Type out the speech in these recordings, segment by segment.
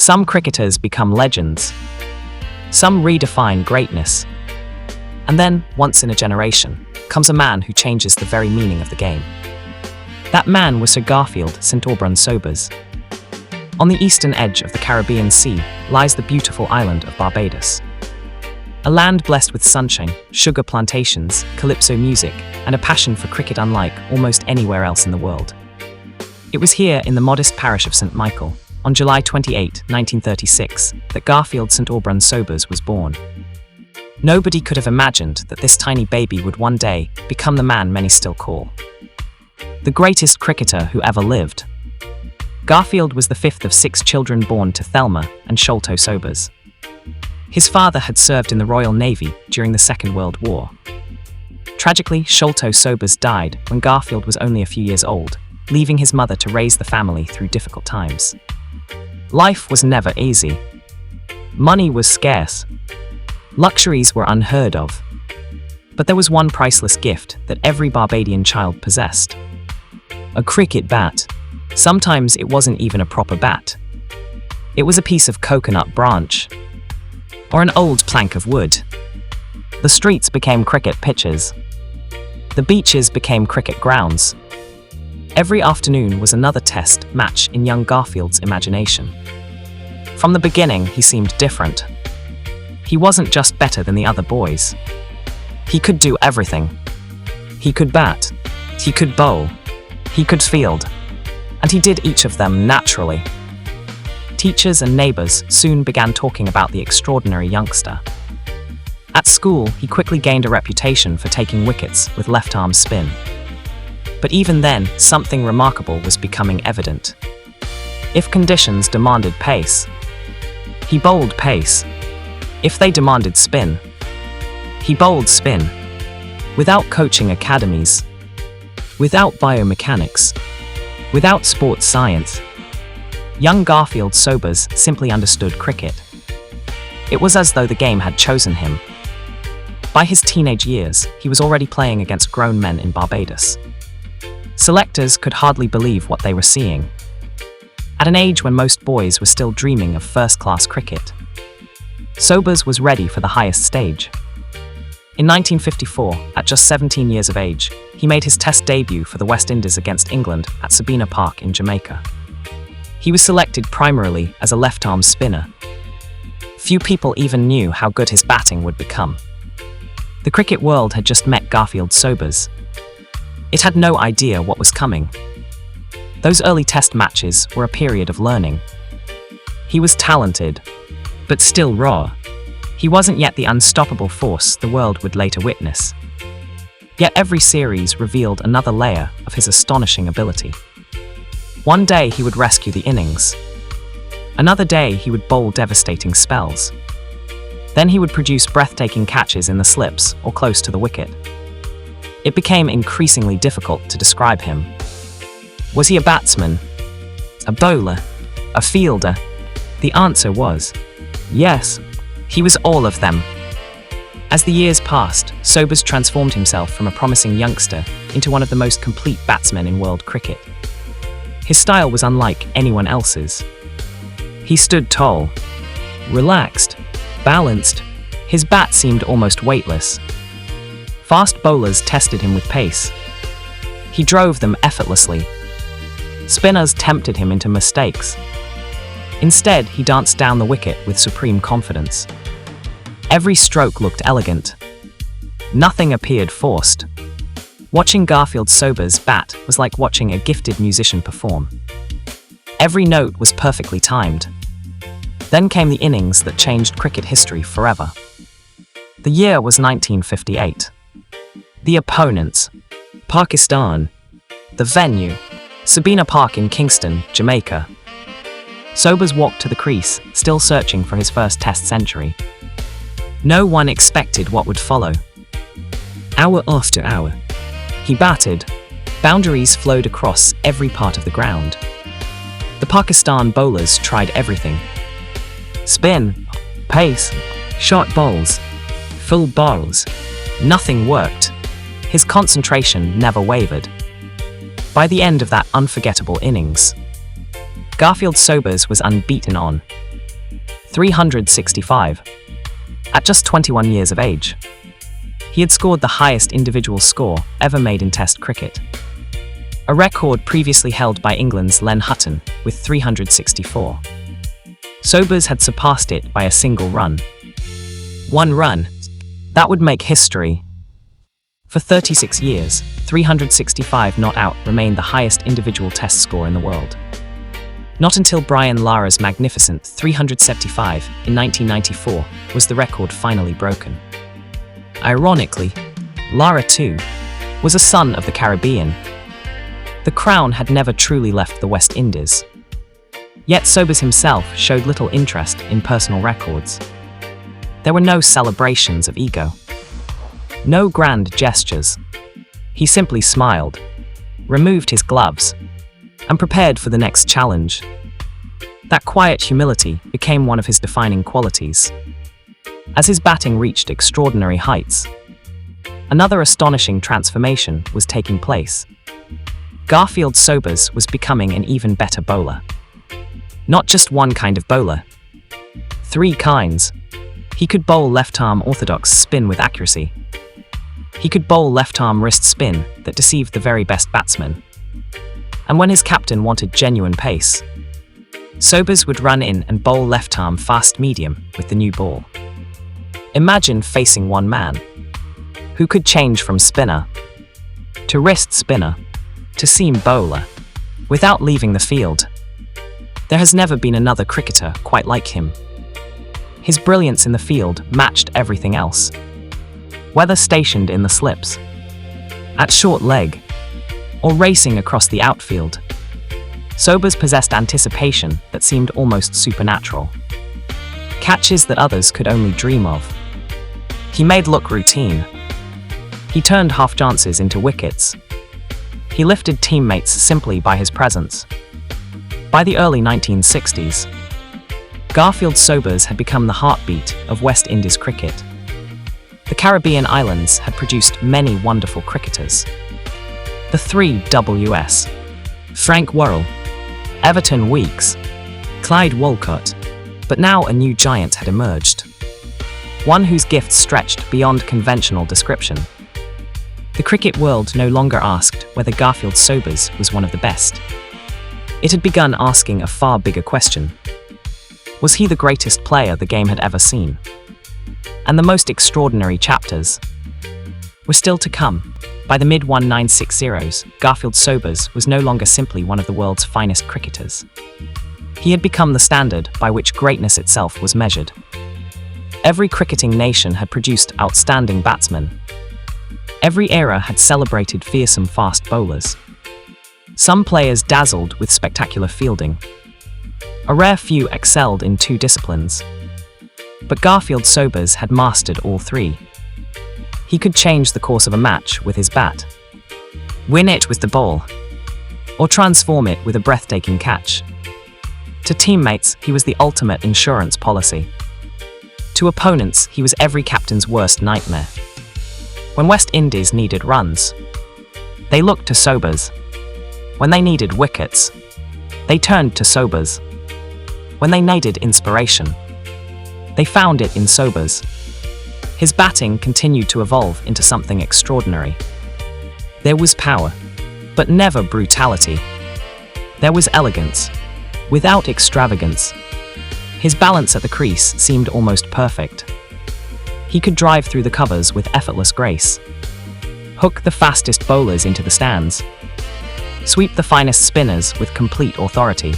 Some cricketers become legends. Some redefine greatness. And then, once in a generation, comes a man who changes the very meaning of the game. That man was Sir Garfield Sobers. On the eastern edge of the Caribbean Sea lies the beautiful island of Barbados. A land blessed with sunshine, sugar plantations, calypso music, and a passion for cricket unlike almost anywhere else in the world. It was here in the modest parish of St. Michael, on July 28, 1936, that Garfield Sobers was born. Nobody could have imagined that this tiny baby would one day become the man many still call the greatest cricketer who ever lived. Garfield was the fifth of 6 children born to Thelma and Sholto Sobers. His father had served in the Royal Navy during the Second World War. Tragically, Sholto Sobers died when Garfield was only a few years old, leaving his mother to raise the family through difficult times. Life was never easy. Money was scarce. Luxuries were unheard of. But there was one priceless gift that every Barbadian child possessed: a cricket bat. Sometimes it wasn't even a proper bat. It was a piece of coconut branch, or an old plank of wood. The streets became cricket pitches. The beaches became cricket grounds. Every afternoon was another test match in young Garfield's imagination. From the beginning, he seemed different. He wasn't just better than the other boys. He could do everything. He could bat, he could bowl, he could field, and he did each of them naturally. Teachers and neighbors soon began talking about the extraordinary youngster. At school, he quickly gained a reputation for taking wickets with left-arm spin. But even then, something remarkable was becoming evident. If conditions demanded pace, he bowled pace. If they demanded spin, he bowled spin. Without coaching academies, without biomechanics, without sports science, young Garfield Sobers simply understood cricket. It was as though the game had chosen him. By his teenage years, he was already playing against grown men in Barbados. Selectors could hardly believe what they were seeing. At an age when most boys were still dreaming of first-class cricket, Sobers was ready for the highest stage. In 1954, at just 17 years of age, he made his Test debut for the West Indies against England at Sabina Park in Jamaica. He was selected primarily as a left-arm spinner. Few people even knew how good his batting would become. The cricket world had just met Garfield Sobers. It had no idea what was coming. Those early Test matches were a period of learning. He was talented, but still raw. He wasn't yet the unstoppable force the world would later witness. Yet every series revealed another layer of his astonishing ability. One day he would rescue the innings. Another day he would bowl devastating spells. Then he would produce breathtaking catches in the slips or close to the wicket. It became increasingly difficult to describe him. Was he a batsman? A bowler? A fielder? The answer was yes. He was all of them. As the years passed, Sobers transformed himself from a promising youngster into one of the most complete batsmen in world cricket. His style was unlike anyone else's. He stood tall, relaxed, balanced. His bat seemed almost weightless. Fast bowlers tested him with pace. He drove them effortlessly. Spinners tempted him into mistakes. Instead, he danced down the wicket with supreme confidence. Every stroke looked elegant. Nothing appeared forced. Watching Garfield Sobers bat was like watching a gifted musician perform. Every note was perfectly timed. Then came the innings that changed cricket history forever. The year was 1958. The opponents: Pakistan. The venue: Sabina Park in Kingston, Jamaica. Sobers walked to the crease, still searching for his first Test century. No one expected what would follow. Hour after hour, he batted. Boundaries flowed across every part of the ground. The Pakistan bowlers tried everything: spin, pace, short bowls, full bowls. Nothing worked. His concentration never wavered. By the end of that unforgettable innings, Garfield Sobers was unbeaten on 365. At just 21 years of age, he had scored the highest individual score ever made in Test cricket, a record previously held by England's Len Hutton with 364. Sobers had surpassed it by a single run. One run. That would make history. For 36 years, 365 not out remained the highest individual Test score in the world. Not until Brian Lara's magnificent 375 in 1994 was the record finally broken. Ironically, Lara, too, was a son of the Caribbean. The crown had never truly left the West Indies. Yet Sobers himself showed little interest in personal records. There were no celebrations of ego. No grand gestures. He simply smiled, removed his gloves, and prepared for the next challenge. That quiet humility became one of his defining qualities. As his batting reached extraordinary heights, another astonishing transformation was taking place. Garfield Sobers was becoming an even better bowler. Not just one kind of bowler. 3 kinds. He could bowl left-arm orthodox spin with accuracy. He could bowl left-arm wrist spin that deceived the very best batsmen. And when his captain wanted genuine pace, Sobers would run in and bowl left-arm fast-medium with the new ball. Imagine facing one man who could change from spinner to wrist spinner to seam bowler without leaving the field. There has never been another cricketer quite like him. His brilliance in the field matched everything else. Whether stationed in the slips, at short leg, or racing across the outfield, Sobers possessed anticipation that seemed almost supernatural. Catches that others could only dream of. He made look routine. He turned half chances into wickets. He lifted teammates simply by his presence. By the early 1960s, Garfield Sobers had become the heartbeat of West Indies cricket. The Caribbean islands had produced many wonderful cricketers. The 3 Ws. Frank Worrell, Everton Weekes, Clyde Walcott, but now a new giant had emerged. One whose gifts stretched beyond conventional description. The cricket world no longer asked whether Garfield Sobers was one of the best. It had begun asking a far bigger question. Was he the greatest player the game had ever seen? And the most extraordinary chapters were still to come. By the mid-1960s, Garfield Sobers was no longer simply one of the world's finest cricketers. He had become the standard by which greatness itself was measured. Every cricketing nation had produced outstanding batsmen. Every era had celebrated fearsome fast bowlers. Some players dazzled with spectacular fielding. A rare few excelled in 2 disciplines. But Garfield Sobers had mastered all 3. He could change the course of a match with his bat, win it with the ball, or transform it with a breathtaking catch. To teammates, he was the ultimate insurance policy. To opponents, he was every captain's worst nightmare. When West Indies needed runs, they looked to Sobers. When they needed wickets, they turned to Sobers. When they needed inspiration, they found it in Sobers. His batting continued to evolve into something extraordinary. There was power, but never brutality. There was elegance, without extravagance. His balance at the crease seemed almost perfect. He could drive through the covers with effortless grace, hook the fastest bowlers into the stands, sweep the finest spinners with complete authority,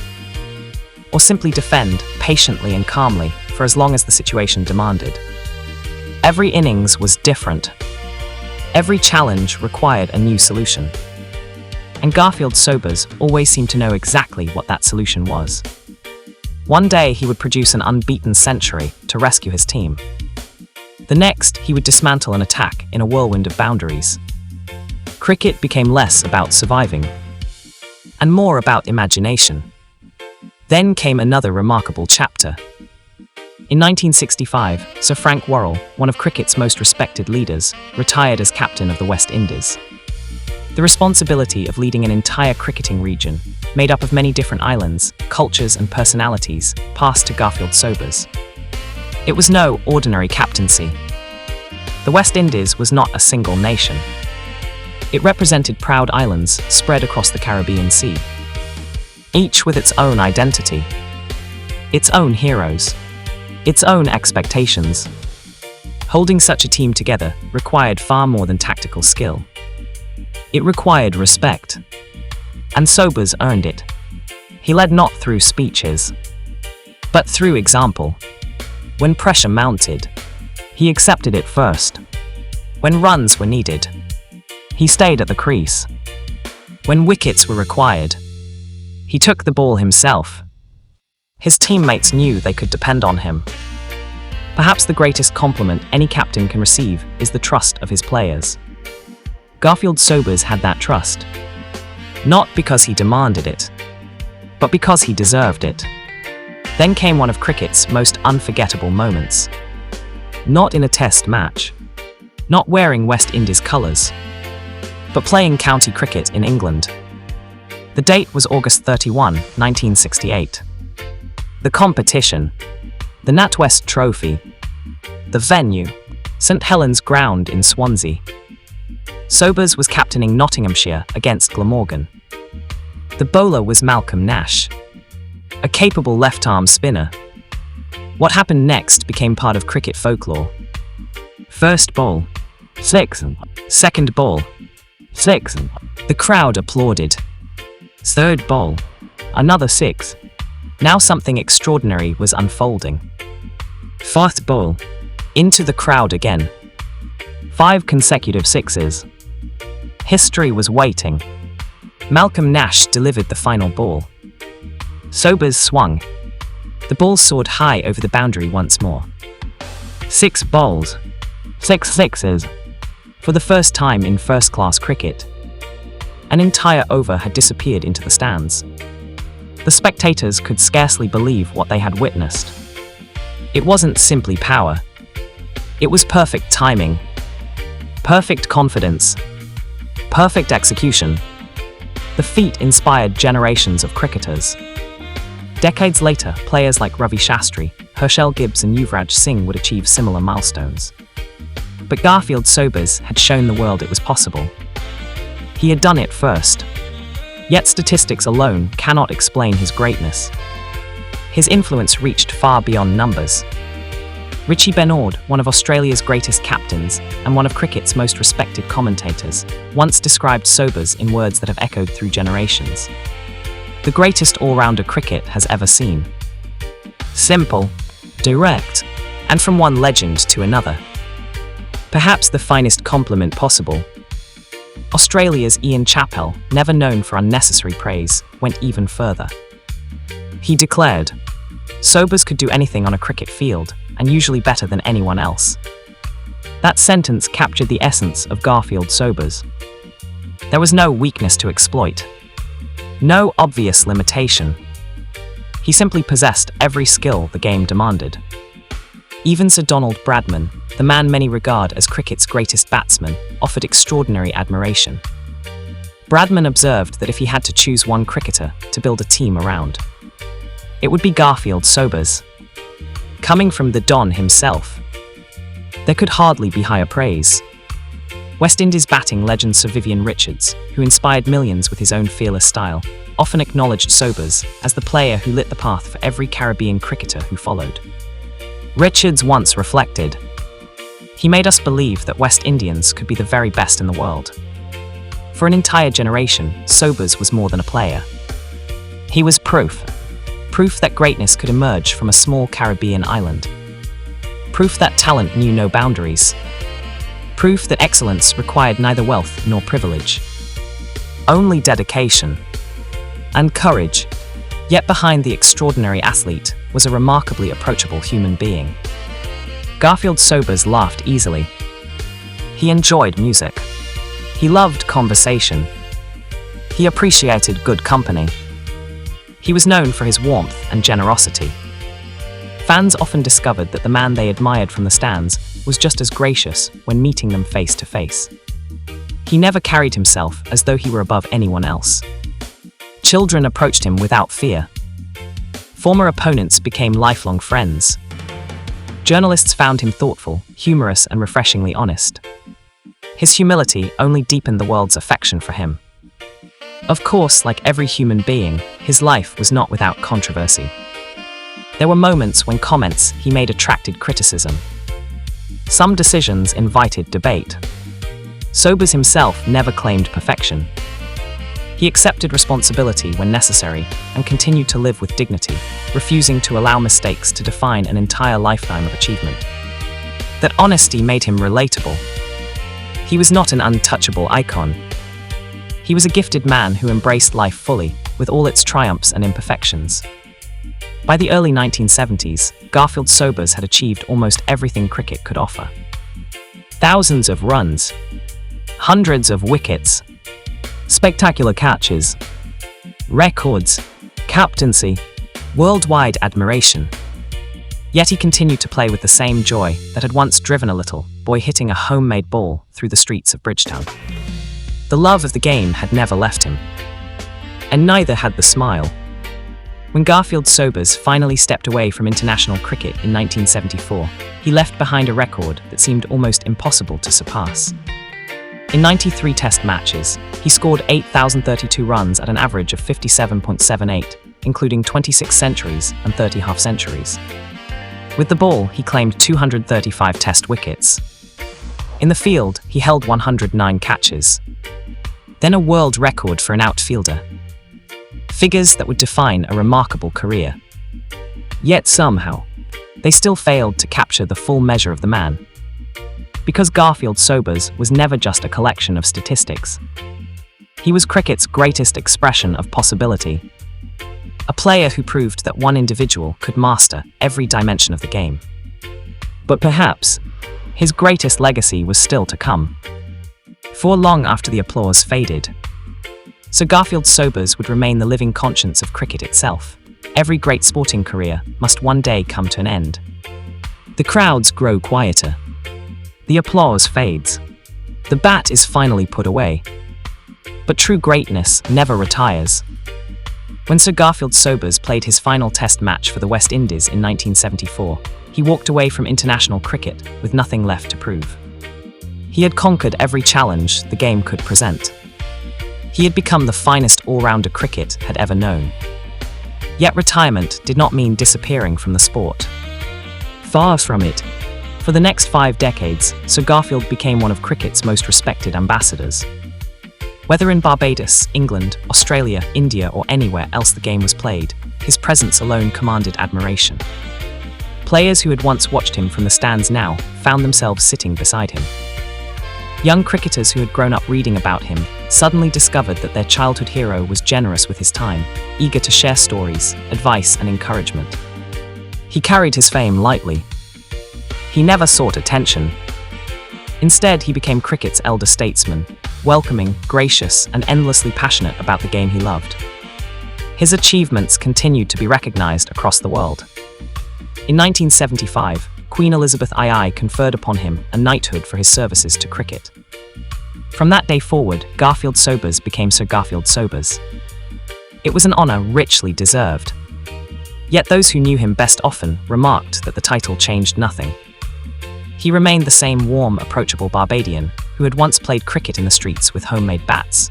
or simply defend patiently and calmly for as long as the situation demanded. Every innings was different. Every challenge required a new solution. And Garfield Sobers always seemed to know exactly what that solution was. One day he would produce an unbeaten century to rescue his team. The next, he would dismantle an attack in a whirlwind of boundaries. Cricket became less about surviving and more about imagination. Then came another remarkable chapter. In 1965, Sir Frank Worrell, one of cricket's most respected leaders, retired as captain of the West Indies. The responsibility of leading an entire cricketing region, made up of many different islands, cultures and personalities, passed to Garfield Sobers. It was no ordinary captaincy. The West Indies was not a single nation. It represented proud islands spread across the Caribbean Sea, each with its own identity, its own heroes, its own expectations. Holding such a team together required far more than tactical skill. It required respect. And Sobers earned it. He led not through speeches, but through example. When pressure mounted, he accepted it first. When runs were needed, he stayed at the crease. When wickets were required, he took the ball himself. His teammates knew they could depend on him. Perhaps the greatest compliment any captain can receive is the trust of his players. Garfield Sobers had that trust. Not because he demanded it, but because he deserved it. Then came one of cricket's most unforgettable moments. Not in a test match, not wearing West Indies colours, but playing county cricket in England. The date was August 31, 1968. The competition, the NatWest Trophy, the venue, St Helens Ground in Swansea. Sobers was captaining Nottinghamshire against Glamorgan. The bowler was Malcolm Nash, a capable left-arm spinner. What happened next became part of cricket folklore. First ball, 6. Second ball, 6. The crowd applauded. Third ball, another 6. Now something extraordinary was unfolding. Fourth ball, into the crowd again. 5 consecutive 6s. History was waiting. Malcolm Nash delivered the final ball. Sobers swung. The ball soared high over the boundary once more. 6 balls, 6 6s. For the first time in first-class cricket, an entire over had disappeared into the stands. The spectators could scarcely believe what they had witnessed. It wasn't simply power. It was perfect timing, perfect confidence, perfect execution. The feat inspired generations of cricketers. Decades later, players like Ravi Shastri, Herschel Gibbs and Yuvraj Singh would achieve similar milestones. But Garfield Sobers had shown the world it was possible. He had done it first. Yet statistics alone cannot explain his greatness. His influence reached far beyond numbers. Richie Bennord, one of Australia's greatest captains and one of cricket's most respected commentators, once described Sobers in words that have echoed through generations. The greatest all-rounder cricket has ever seen. Simple, direct, and from one legend to another. Perhaps the finest compliment possible. Australia's Ian Chappell, never known for unnecessary praise, went even further. He declared, "Sobers could do anything on a cricket field, and usually better than anyone else." That sentence captured the essence of Garfield Sobers. There was no weakness to exploit, no obvious limitation. He simply possessed every skill the game demanded. Even Sir Donald Bradman, the man many regard as cricket's greatest batsman, offered extraordinary admiration. Bradman observed that if he had to choose one cricketer to build a team around, it would be Garfield Sobers. Coming from the Don himself, there could hardly be higher praise. West Indies batting legend Sir Vivian Richards, who inspired millions with his own fearless style, often acknowledged Sobers as the player who lit the path for every Caribbean cricketer who followed. Richards once reflected, "He made us believe that West Indians could be the very best in the world." For an entire generation, Sobers was more than a player. He was proof that greatness could emerge from a small Caribbean island. Proof that talent knew no boundaries. Proof that excellence required neither wealth nor privilege. Only dedication and courage. Yet behind the extraordinary athlete was a remarkably approachable human being. Garfield Sobers laughed easily. He enjoyed music. He loved conversation. He appreciated good company. He was known for his warmth and generosity. Fans often discovered that the man they admired from the stands was just as gracious when meeting them face to face. He never carried himself as though he were above anyone else. Children approached him without fear. Former opponents became lifelong friends. Journalists found him thoughtful, humorous, and refreshingly honest. His humility only deepened the world's affection for him. Of course, like every human being, his life was not without controversy. There were moments when comments he made attracted criticism. Some decisions invited debate. Sobers himself never claimed perfection. He accepted responsibility when necessary and continued to live with dignity, refusing to allow mistakes to define an entire lifetime of achievement. That honesty made him relatable. He was not an untouchable icon. He was a gifted man who embraced life fully, with all its triumphs and imperfections. By the early 1970s, Garfield Sobers had achieved almost everything cricket could offer. Thousands of runs, hundreds of wickets, spectacular catches, records, captaincy, worldwide admiration. Yet he continued to play with the same joy that had once driven a little boy hitting a homemade ball through the streets of Bridgetown. The love of the game had never left him, and neither had the smile. When Garfield Sobers finally stepped away from international cricket in 1974, he left behind a record that seemed almost impossible to surpass. In 93 Test matches, he scored 8,032 runs at an average of 57.78, including 26 centuries and 30 half-centuries. With the ball, he claimed 235 Test wickets. In the field, he held 109 catches. Then a world record for an outfielder. Figures that would define a remarkable career. Yet somehow, they still failed to capture the full measure of the man. Because Garfield Sobers was never just a collection of statistics. He was cricket's greatest expression of possibility. A player who proved that one individual could master every dimension of the game. But perhaps, his greatest legacy was still to come. For long after the applause faded, Sir Garfield Sobers would remain the living conscience of cricket itself. Every great sporting career must one day come to an end. The crowds grow quieter. The applause fades. The bat is finally put away. But true greatness never retires. When Sir Garfield Sobers played his final Test match for the West Indies in 1974, he walked away from international cricket with nothing left to prove. He had conquered every challenge the game could present. He had become the finest all-rounder cricket had ever known. Yet retirement did not mean disappearing from the sport. Far from it. For the next 5 decades, Sir Garfield became one of cricket's most respected ambassadors. Whether in Barbados, England, Australia, India, or anywhere else the game was played, his presence alone commanded admiration. Players who had once watched him from the stands now found themselves sitting beside him. Young cricketers who had grown up reading about him suddenly discovered that their childhood hero was generous with his time, eager to share stories, advice, and encouragement. He carried his fame lightly. He never sought attention. Instead, he became cricket's elder statesman, welcoming, gracious, and endlessly passionate about the game he loved. His achievements continued to be recognized across the world. In 1975, Queen Elizabeth II conferred upon him a knighthood for his services to cricket. From that day forward, Garfield Sobers became Sir Garfield Sobers. It was an honor richly deserved. Yet those who knew him best often remarked that the title changed nothing. He remained the same warm, approachable Barbadian who had once played cricket in the streets with homemade bats.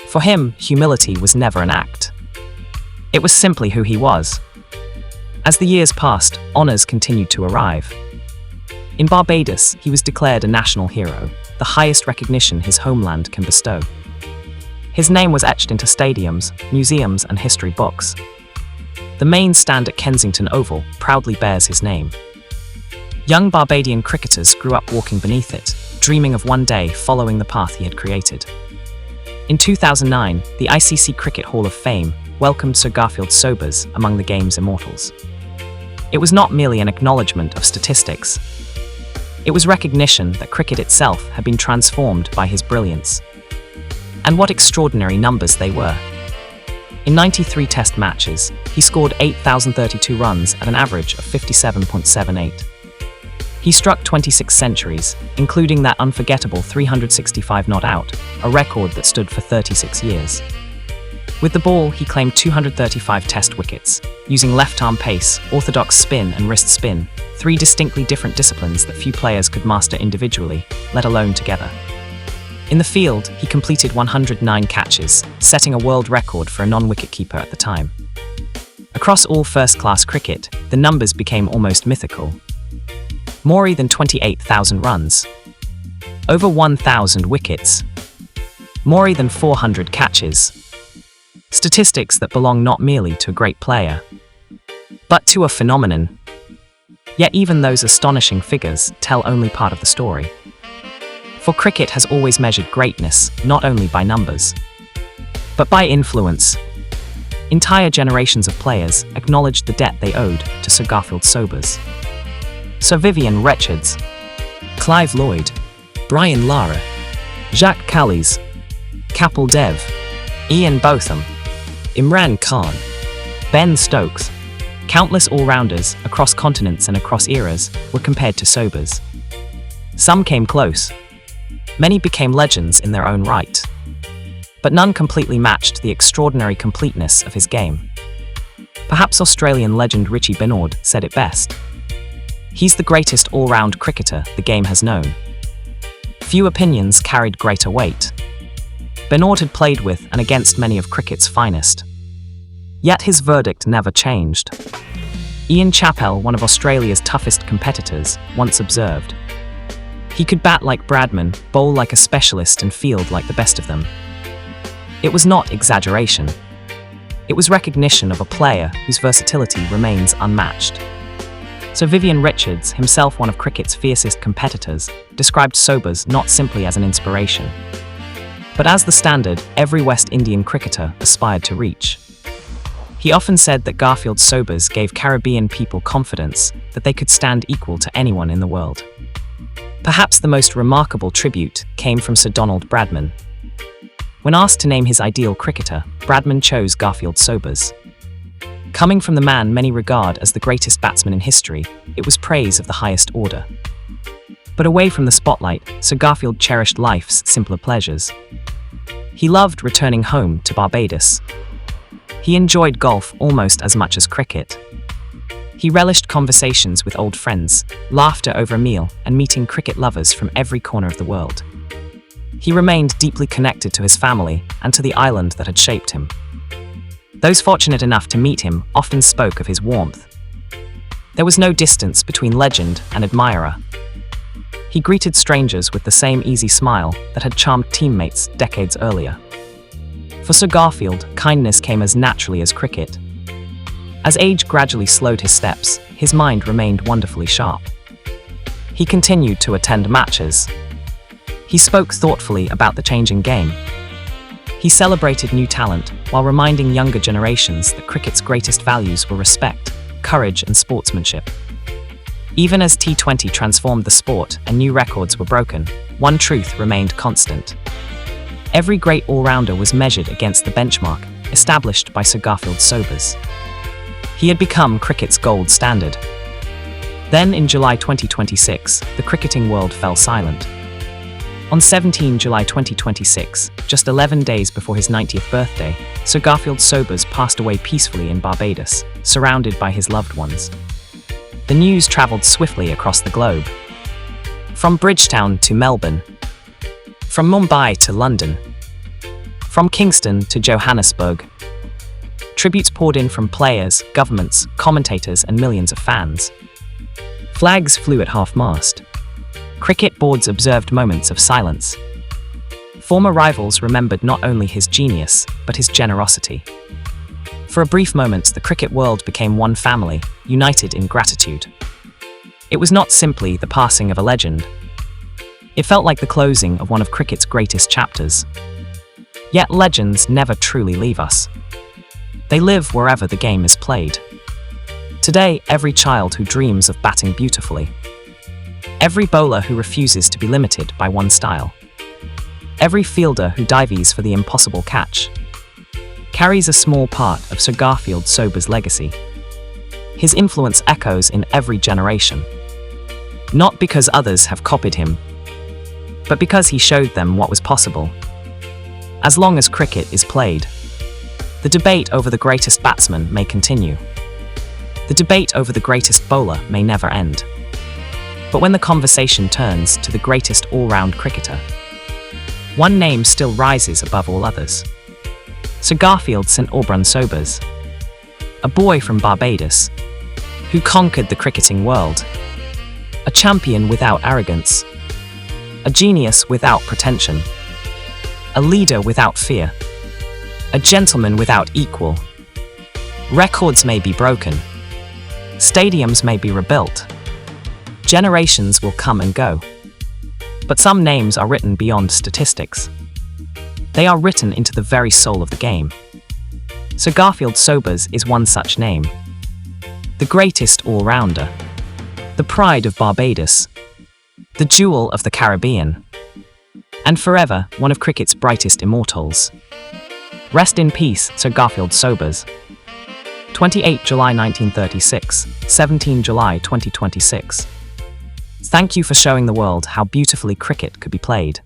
For him, humility was never an act. It was simply who he was. As the years passed, honors continued to arrive. In Barbados, he was declared a national hero, the highest recognition his homeland can bestow. His name was etched into stadiums, museums, and history books. The main stand at Kensington Oval proudly bears his name. Young Barbadian cricketers grew up walking beneath it, dreaming of one day following the path he had created. In 2009, the ICC Cricket Hall of Fame welcomed Sir Garfield Sobers among the game's immortals. It was not merely an acknowledgement of statistics. It was recognition that cricket itself had been transformed by his brilliance. And what extraordinary numbers they were. In 93 Test matches, he scored 8,032 runs at an average of 57.78. He struck 26 centuries, including that unforgettable 365 not out, a record that stood for 36 years. With the ball, he claimed 235 Test wickets, using left-arm pace, orthodox spin and wrist spin, three distinctly different disciplines that few players could master individually, let alone together. In the field, he completed 109 catches, setting a world record for a non-wicketkeeper at the time. Across all first-class cricket, the numbers became almost mythical. More than 28,000 runs, over 1,000 wickets, more than 400 catches. Statistics that belong not merely to a great player, but to a phenomenon. Yet even those astonishing figures tell only part of the story. For cricket has always measured greatness not only by numbers, but by influence. Entire generations of players acknowledged the debt they owed to Sir Garfield Sobers, Sir Vivian Richards, Clive Lloyd, Brian Lara, Jacques Kallis, Kapil Dev, Ian Botham, Imran Khan, Ben Stokes. Countless all-rounders across continents and across eras were compared to Sobers. Some came close. Many became legends in their own right. But none completely matched the extraordinary completeness of his game. Perhaps Australian legend Richie Benaud said it best. He's the greatest all-round cricketer the game has known. Few opinions carried greater weight. Benaud had played with and against many of cricket's finest. Yet his verdict never changed. Ian Chappell, one of Australia's toughest competitors, once observed, "He could bat like Bradman, bowl like a specialist and field like the best of them." It was not exaggeration. It was recognition of a player whose versatility remains unmatched. Sir Vivian Richards, himself one of cricket's fiercest competitors, described Sobers not simply as an inspiration, but as the standard every West Indian cricketer aspired to reach. He often said that Garfield Sobers gave Caribbean people confidence that they could stand equal to anyone in the world. Perhaps the most remarkable tribute came from Sir Donald Bradman. When asked to name his ideal cricketer, Bradman chose Garfield Sobers. Coming from the man many regard as the greatest batsman in history, it was praise of the highest order. But away from the spotlight, Sir Garfield cherished life's simpler pleasures. He loved returning home to Barbados. He enjoyed golf almost as much as cricket. He relished conversations with old friends, laughter over a meal, and meeting cricket lovers from every corner of the world. He remained deeply connected to his family and to the island that had shaped him. Those fortunate enough to meet him often spoke of his warmth. There was no distance between legend and admirer. He greeted strangers with the same easy smile that had charmed teammates decades earlier. For Sir Garfield, kindness came as naturally as cricket. As age gradually slowed his steps, his mind remained wonderfully sharp. He continued to attend matches. He spoke thoughtfully about the changing game. He celebrated new talent while reminding younger generations that cricket's greatest values were respect, courage, and sportsmanship. Even as T20 transformed the sport and new records were broken, one truth remained constant. Every great all-rounder was measured against the benchmark established by Sir Garfield Sobers. He had become cricket's gold standard. Then in July 2026, the cricketing world fell silent. On 17 July 2026, just 11 days before his 90th birthday, Sir Garfield Sobers passed away peacefully in Barbados, surrounded by his loved ones. The news travelled swiftly across the globe. From Bridgetown to Melbourne, from Mumbai to London, from Kingston to Johannesburg, tributes poured in from players, governments, commentators, and millions of fans. Flags flew at half-mast. Cricket boards observed moments of silence. Former rivals remembered not only his genius, but his generosity. For a brief moment, the cricket world became one family, united in gratitude. It was not simply the passing of a legend. It felt like the closing of one of cricket's greatest chapters. Yet legends never truly leave us. They live wherever the game is played. Today, every child who dreams of batting beautifully, every bowler who refuses to be limited by one style, every fielder who dives for the impossible catch, carries a small part of Sir Garfield Sobers' legacy. His influence echoes in every generation. Not because others have copied him, but because he showed them what was possible. As long as cricket is played, the debate over the greatest batsman may continue. The debate over the greatest bowler may never end. But when the conversation turns to the greatest all-round cricketer, one name still rises above all others. Sir Garfield Sobers, a boy from Barbados, who conquered the cricketing world. A champion without arrogance, a genius without pretension, a leader without fear, a gentleman without equal. Records may be broken, stadiums may be rebuilt, generations will come and go, but some names are written beyond statistics. They are written into the very soul of the game. Sir Garfield Sobers is one such name. The greatest all-rounder, the pride of Barbados, the jewel of the Caribbean, and forever one of cricket's brightest immortals. Rest in peace, Sir Garfield Sobers. 28 July 1936, 17 July 2026. Thank you for showing the world how beautifully cricket could be played.